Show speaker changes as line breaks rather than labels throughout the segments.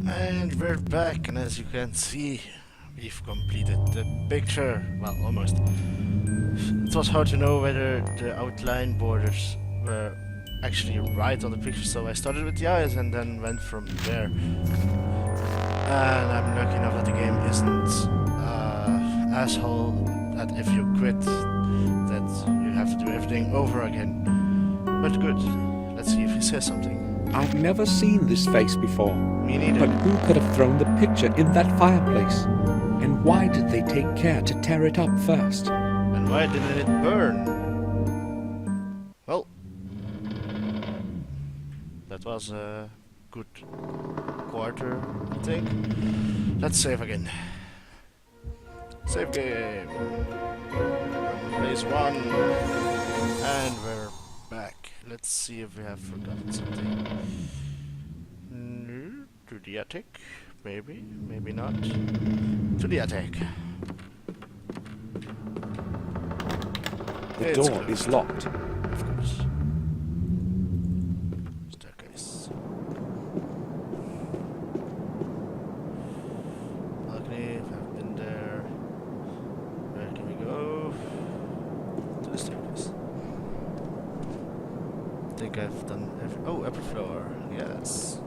And we're back, and as you can see, we've completed the picture. Well, almost. It was hard to know whether the outline borders were actually right on the picture, so I started with the eyes and then went from there. And I'm lucky enough that the game isn't asshole that if you quit, that you have to do everything over again. But good. Let's see if he says something.
I've never seen this face before.
Me neither.
But who could have thrown the picture in that fireplace? And why did they take care to tear it up first?
And why didn't it burn? Well, that was a good quarter, I think. Let's save again. Save game. Phase 1. And we're back. Let's see if we have forgotten something. To the attic? Maybe, maybe not. To the attic.
The door is locked.
Of course. Staircase. Balcony, I've been there. Where can we go? To the staircase. I think I've done every... Oh, upper floor. Yes.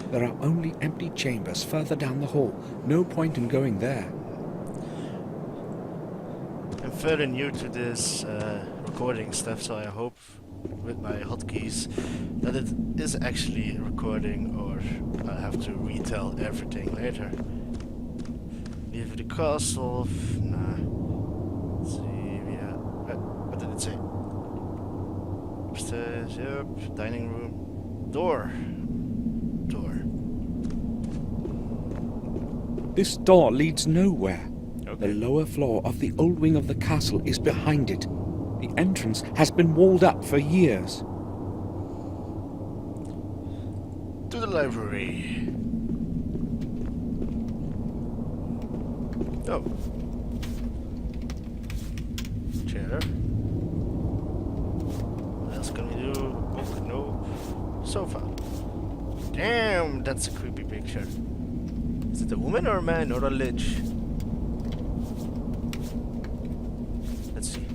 There are only empty chambers further down the hall. No point in going there.
I'm fairly new to this recording stuff, so I hope with my hotkeys that it is actually recording, or I'll have to retell everything later. Leave the castle. Nah. Let's see. Yeah. What did it say? Upstairs. Yep. Dining room. Door.
This door leads nowhere.
Okay.
The lower floor of the old wing of the castle is behind it. The entrance has been walled up for years.
To the library. Oh. Chair. What else can we do? Book? No. Sofa. Damn, that's a creepy picture. Is it a woman or a man or a lich? Let's see.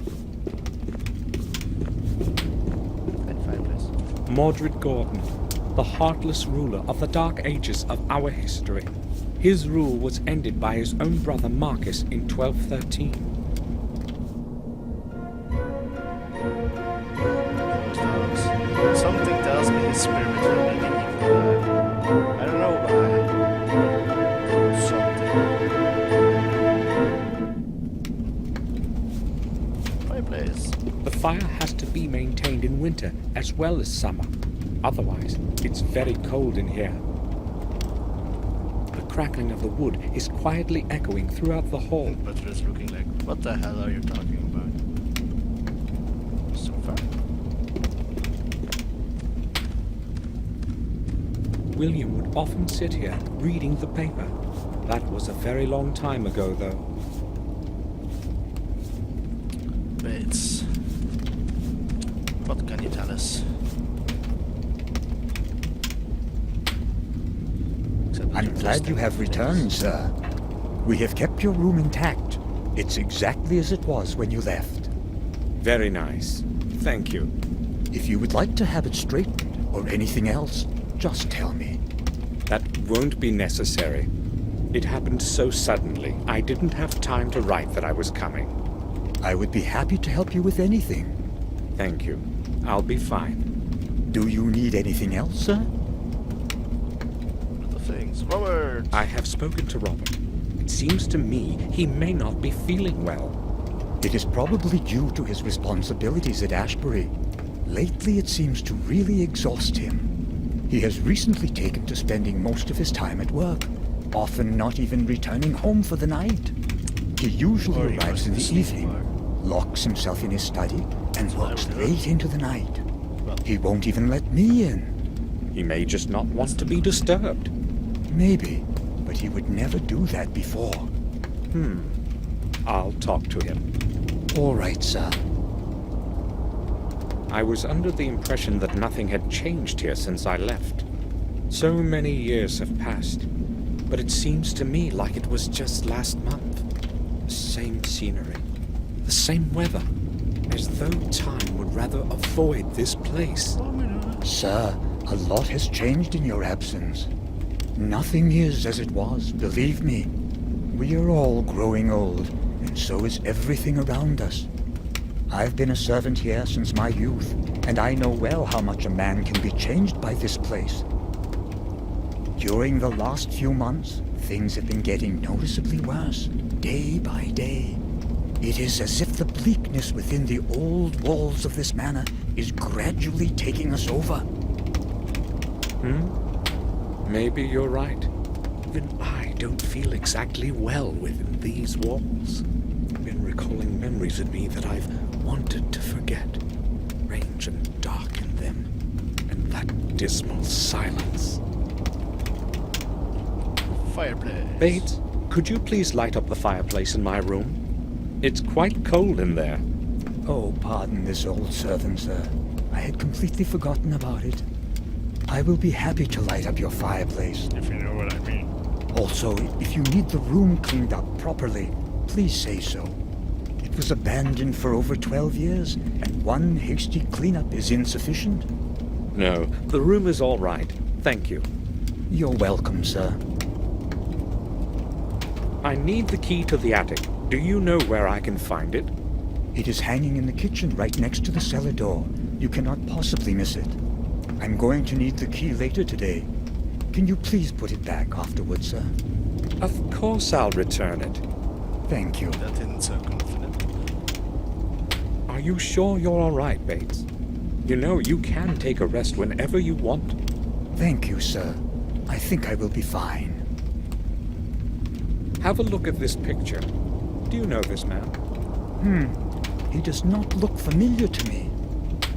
And fireplace.
Mordred Gordon, the heartless ruler of the dark ages of our history. His rule was ended by his own brother Marcus in 1213.
Those dogs. Something tells me his spirit will be the evil guy. I don't know why. Fireplace.
The fire has to be maintained in winter as well as summer. Otherwise, it's very cold in here. The crackling of the wood is quietly echoing throughout the hall.
Butler is looking like, what the hell are you talking about? So far.
William would often sit here reading the paper. That was a very long time ago, though.
Bates. What can you tell us?
I'm glad you have returned, sir. We have kept your room intact. It's exactly as it was when you left.
Very nice. Thank you.
If you would like to have it straightened or anything else, just tell me.
That won't be necessary. It happened so suddenly, I didn't have time to write that I was coming.
I would be happy to help you with anything.
Thank you. I'll be fine.
Do you need anything else, sir?
Little things. Robert!
I have spoken to Robert. It seems to me he may not be feeling well.
It is probably due to his responsibilities at Ashbury. Lately, it seems to really exhaust him. He has recently taken to spending most of his time at work, often not even returning home for the night. He usually arrives in the evening, locks himself in his study, and works late into the night. He won't even let me in.
He may just not want to be disturbed.
Maybe, but he would never do that before.
I'll talk to him.
All right, sir.
I was under the impression that nothing had changed here since I left. So many years have passed, but it seems to me like it was just last month. The same scenery, the same weather, as though time would rather avoid this place.
Sir, a lot has changed in your absence. Nothing is as it was, believe me. We are all growing old, and so is everything around us. I've been a servant here since my youth, and I know well how much a man can be changed by this place. During the last few months, things have been getting noticeably worse, day by day. It is as if the bleakness within the old walls of this manor is gradually taking us over.
Maybe you're right. Even I don't feel exactly well within these walls. I've been recalling memories of me that I've wanted to forget. Strange and dark in them, and that dismal silence.
Fireplace.
Bates, could you please light up the fireplace in my room? It's quite cold in there.
Oh, pardon this old servant, sir. I had completely forgotten about it. I will be happy to light up your fireplace.
If you know what I mean.
Also, if you need the room cleaned up properly, please say so. It was abandoned for over 12 years, and one hasty cleanup is insufficient.
No, the room is all right. Thank you.
You're welcome, sir.
I need the key to the attic. Do you know where I can find it?
It is hanging in the kitchen right next to the cellar door. You cannot possibly miss it. I'm going to need the key later today. Can you please put it back afterwards, sir?
Of course I'll return it.
Thank you.
That didn't sound confident.
Are you sure you're all right, Bates? You know, you can take a rest whenever you want.
Thank you, sir. I think I will be fine.
Have a look at this picture. Do you know this man?
He does not look familiar to me.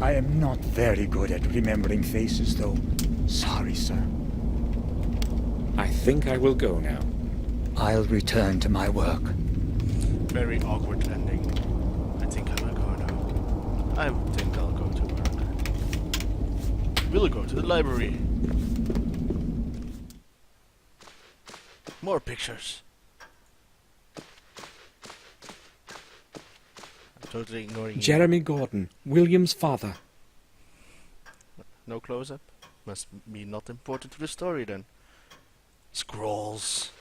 I am not very good at remembering faces, though. Sorry, sir.
I think I will go now.
I'll return to my work.
Very awkward ending. I think I will go now. I think I'll go to work. We'll go to the library. More pictures. I'm totally ignoring you.
Jeremy Gordon, William's father.
No close-up? Must be not important to the story then. Scrolls.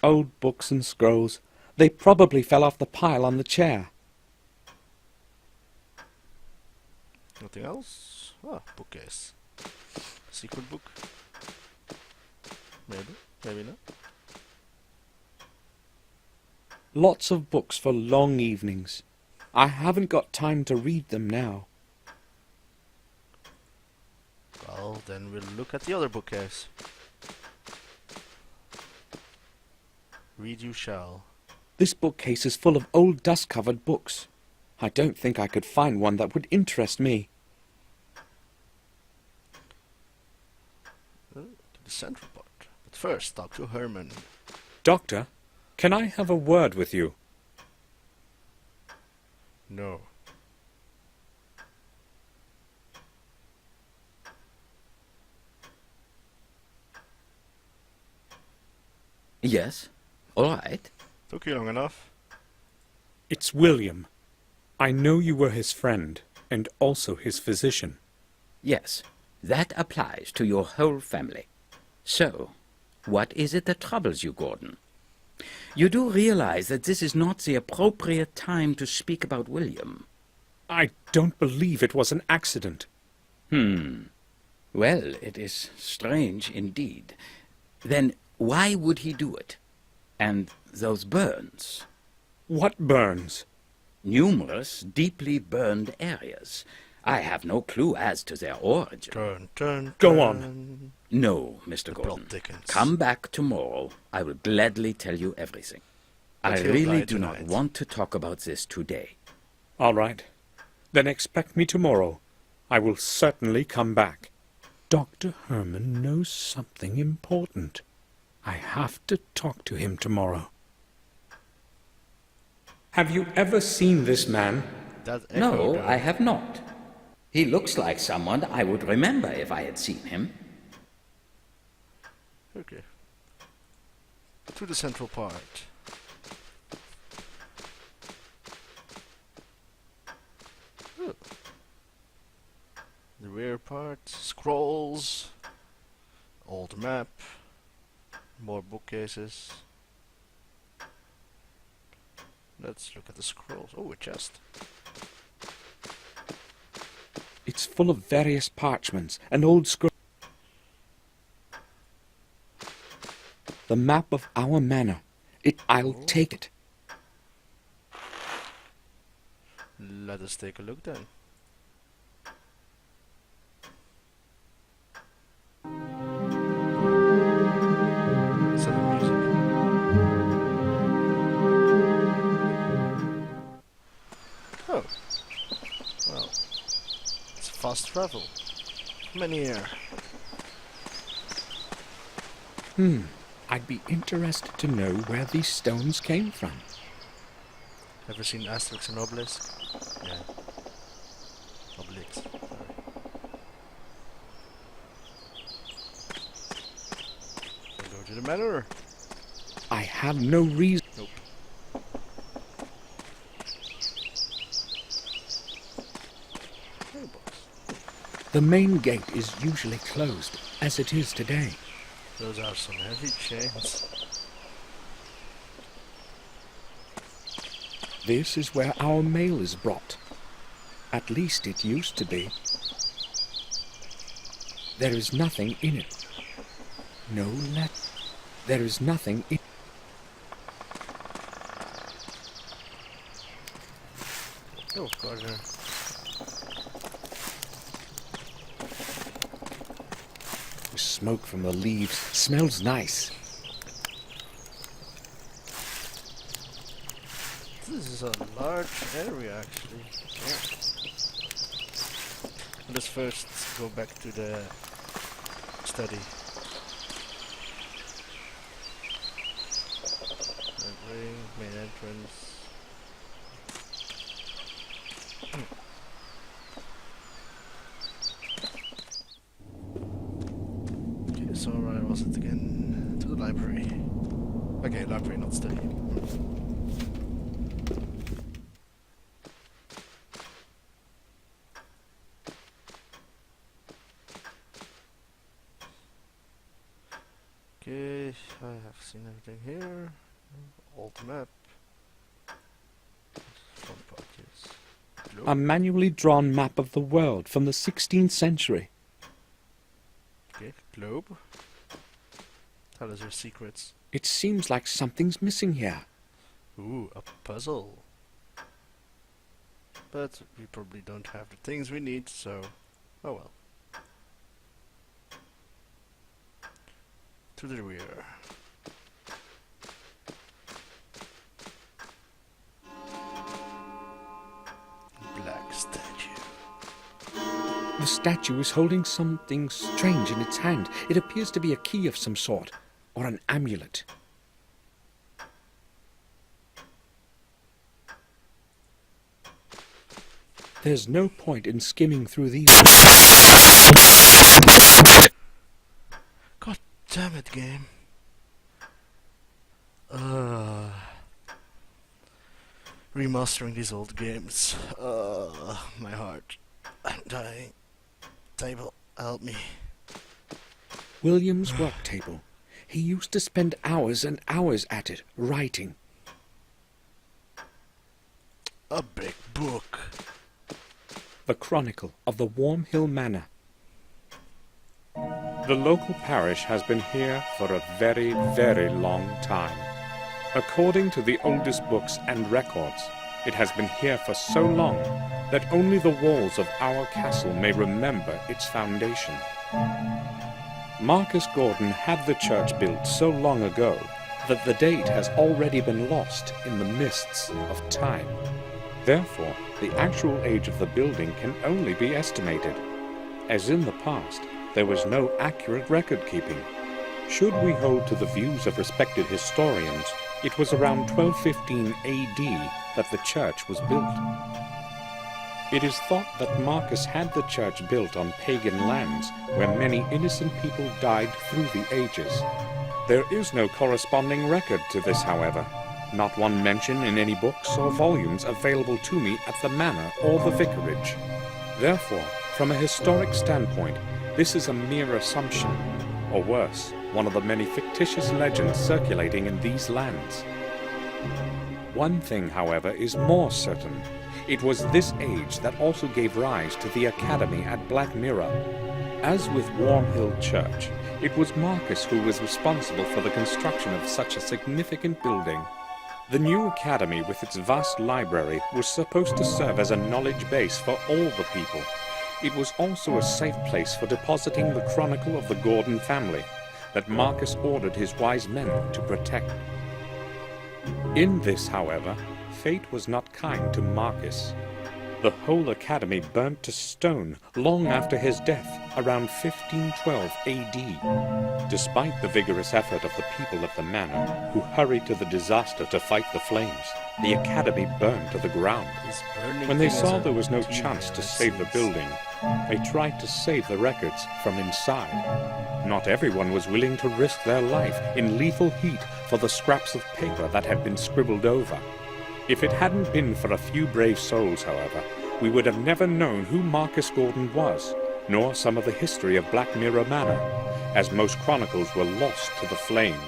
Old books and scrolls. They probably fell off the pile on the chair.
Nothing else? Ah, bookcase. Secret book? Maybe, maybe not.
Lots of books for long evenings. I haven't got time to read them now.
Well, then we'll look at the other bookcase. Read you shall.
This bookcase is full of old dust-covered books. I don't think I could find one that would interest me.
The descent report. But first, talk to Herman.
Doctor, can I have a word with you?
No.
Yes, all right.
Took you long enough.
It's William. I know you were his friend, and also his physician.
Yes, that applies to your whole family. So, what is it that troubles you, Gordon? You do realize that this is not the appropriate time to speak about William.
I don't believe it was an accident.
Well, it is strange indeed. Then why would he do it? And those burns?
What burns?
Numerous deeply burned areas. I have no clue as to their origin.
Turn, turn,
Go
turn.
on.
No, Mr.
The
Gordon.
plot thickens.
Come back tomorrow. I will gladly tell you everything.
But
I
he'll
really
die
do not
tonight.
want to talk about this today.
All right. Then expect me tomorrow. I will certainly come back. Dr. Herman knows something important. I have to talk to him tomorrow. Have you ever seen this man?
that echo.
No,
though.
I have not. He looks like someone I would remember if I had seen him.
Okay. To the central part. Oh. The rear part, scrolls, old map, more bookcases. Let's look at the scrolls. Oh, a chest.
It's full of various parchments and old scrolls. The map of our manor. I'll take it.
Let us take a look then. Is that the music? Oh. Well. It's fast travel. Many air.
I'd be interested to know where these stones came from.
Ever seen Asterix and Obelix? Yeah. Obelix. Sorry. Go to the manor.
I have no reason.
Nope.
The main gate is usually closed, as it is today.
Those are some heavy chains.
This is where our mail is brought. At least it used to be. There is nothing in it. No let. There is nothing in.
Oh, God.
The smoke from the leaves smells nice.
This is a large area, actually. Yeah. Let's first go back to the study. Ring, main entrance. Okay, so where was it again? To the library. Okay, library, not study. Okay, I have seen everything here. Old map. Front part, yes.
A manually drawn map of the world from the 16th century.
Okay, globe. Tell us your secrets.
It seems like something's missing here.
Ooh, a puzzle. But we probably don't have the things we need, so oh well. To the rear. Black statue.
The statue is holding something strange in its hand. It appears to be a key of some sort, or an amulet. There's no point in skimming through these.
God damn it, game. Remastering these old games. My heart. I'm dying. Table, help me.
William's work table. He used to spend hours and hours at it, writing.
A big book.
The Chronicle of the Warm Hill Manor. The local parish has been here for a very, very long time. According to the oldest books and records, it has been here for so long that only the walls of our castle may remember its foundation. Marcus Gordon had the church built so long ago that the date has already been lost in the mists of time. Therefore, the actual age of the building can only be estimated. As in the past, there was no accurate record-keeping. Should we hold to the views of respected historians, it was around 1215 AD that the church was built. It is thought that Marcus had the church built on pagan lands where many innocent people died through the ages. There is no corresponding record to this, however. Not one mention in any books or volumes available to me at the manor or the vicarage. Therefore, from a historic standpoint, this is a mere assumption, or worse, one of the many fictitious legends circulating in these lands. One thing, however, is more certain. It was this age that also gave rise to the academy at Black Mirror. As with Wormhill Church, it was Marcus who was responsible for the construction of such a significant building. The new academy, with its vast library, was supposed to serve as a knowledge base for all the people. It was also a safe place for depositing the chronicle of the Gordon family that Marcus ordered his wise men to protect. In this, however, fate was not kind to Marcus. The whole academy burnt to stone long after his death, around 1512 AD. Despite the vigorous effort of the people of the manor, who hurried to the disaster to fight the flames, the academy burned to the ground. When they saw there was no chance to save the building, they tried to save the records from inside. Not everyone was willing to risk their life in lethal heat for the scraps of paper that had been scribbled over. If it hadn't been for a few brave souls, however, we would have never known who Marcus Gordon was, nor some of the history of Black Mirror Manor, as most chronicles were lost to the flames.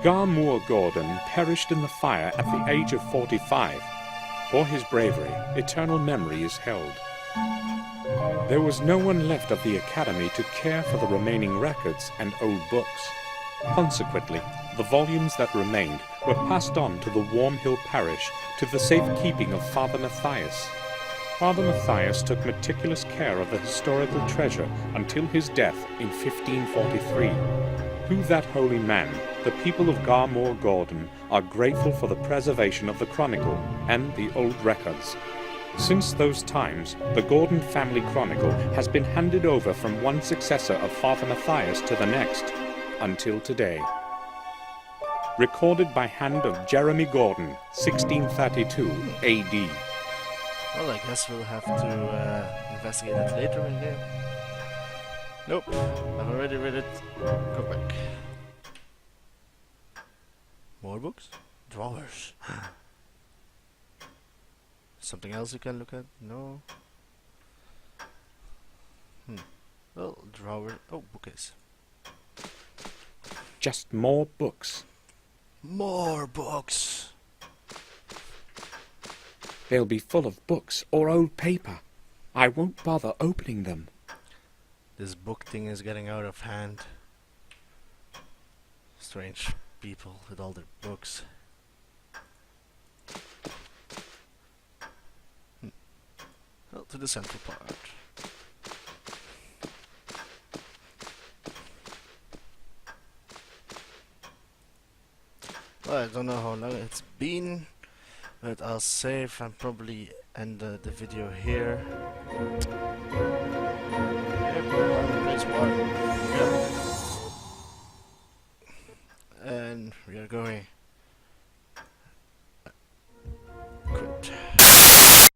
Garmoor Gordon perished in the fire at the age of 45. For his bravery, eternal memory is held. There was no one left of the academy to care for the remaining records and old books. Consequently, the volumes that remained were passed on to the Wormhill parish to the safekeeping of Father Matthias. Father Matthias took meticulous care of the historical treasure until his death in 1543. To that holy man, the people of Garmoor Gordon are grateful for the preservation of the chronicle and the old records. Since those times, the Gordon family chronicle has been handed over from one successor of Father Matthias to the next, until today. Recorded by hand of Jeremy Gordon, 1632 AD.
Well, I guess we'll have to investigate it later in game. Nope, I've already read it. Go back. More books? Drawers. Something else you can look at? No. Well, drawer. Oh, bookcase.
Just more books.
More books!
They'll be full of books or old paper. I won't bother opening them.
This book thing is getting out of hand. Strange people with all their books. Well, to the central part. Well, I don't know how long it's been, but I'll save and probably end the video here.